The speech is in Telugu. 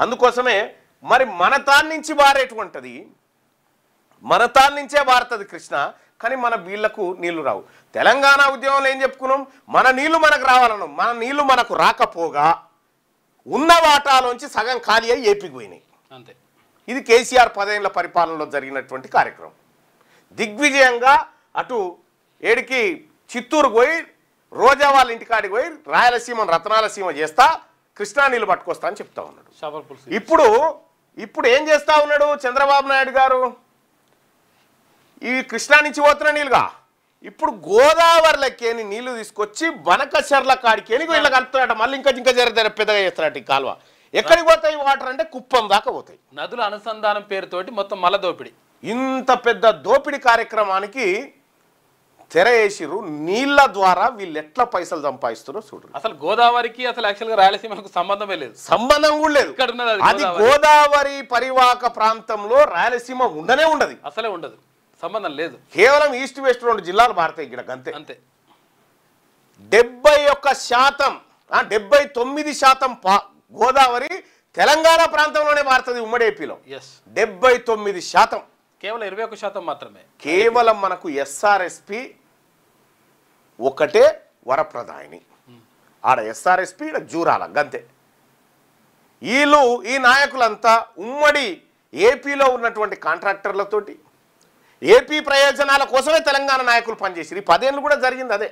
అందుకోసమే మరి మన తాన్ నుంచి బారేటువంటిది మన తాన్ నుంచే బారుతుంది కృష్ణ, కానీ మన వీళ్లకు నీళ్లు రావు. తెలంగాణ ఉద్యమంలో ఏం చెప్పుకున్నాం, మన నీళ్లు మనకు రావాలన్నాం. మన నీళ్లు మనకు రాకపోగా ఉన్న వాటాలోంచి సగం ఖాళీ అయ్యి ఏపీకి పోయినాయి. అంతే. ఇది కేసీఆర్ 10 ఏళ్ల పరిపాలనలో జరిగినటువంటి కార్యక్రమం. దిగ్విజయంగా అటు ఏడికి చిత్తూరు పోయి రోజా వాళ్ళ ఇంటికాడికి పోయి రాయలసీమ రత్నాలసీమ చేస్తా, కృష్ణా నీళ్ళు పట్టుకొస్తా అని చెప్తా ఉన్నాడు. ఇప్పుడు ఏం చేస్తా ఉన్నాడు చంద్రబాబు నాయుడు గారు, ఈ కృష్ణా నుంచి పోతున్న నీళ్ళుగా ఇప్పుడు గోదావరిలోకేని నీళ్లు తీసుకొచ్చి బనకచర్ల కాడికేని వీళ్ళ కలుపుతాడట. మళ్ళీ ఇంకా జరిగితే పెద్దగా చేస్తారట ఈ కాలువ. ఎక్కడికి పోతాయి వాటర్ అంటే కుప్పం దాకా పోతాయి. నదుల అనుసంధానం పేరుతోటి మొత్తం మల దోపిడి. ఇంత పెద్ద దోపిడి కార్యక్రమానికి తెర వేసిరు. నీళ్ల ద్వారా వీళ్ళు ఎట్లా పైసలు సంపాదిస్తారో చూడరు. అసలు గోదావరికి అసలు యాక్చువల్గా రాయలసీమకు సంబంధమే లేదు, సంబంధం కూడా లేదు. అది గోదావరి పరివాహక ప్రాంతంలో రాయలసీమ ఉండనే ఉండదు, అసలే ఉండదు, సంబంధం లేదు. కేవలం ఈస్ట్ వెస్ట్ 2 జిల్లాలు భారతాయి ఇక్కడ అంతే. అంతే. 71%, 79% గోదావరి తెలంగాణ ప్రాంతంలోనే భారతది ఉమ్మడి ఏపీలో. 79%, కేవలం 21% మాత్రమే. కేవలం మనకు ఎస్ఆర్ఎస్పి ఒకటే వరప్రదాయిని. ఆడ ఎస్ఆర్ఎస్పి ఈడ జూరాల గంతే. వీళ్ళు ఈ నాయకులంతా ఉమ్మడి ఏపీలో ఉన్నటువంటి కాంట్రాక్టర్లతోటి ఏపీ ప్రయోజనాల కోసమే తెలంగాణ నాయకులు పనిచేసారు. ఈ 10 ఏళ్ళు కూడా జరిగింది అదే.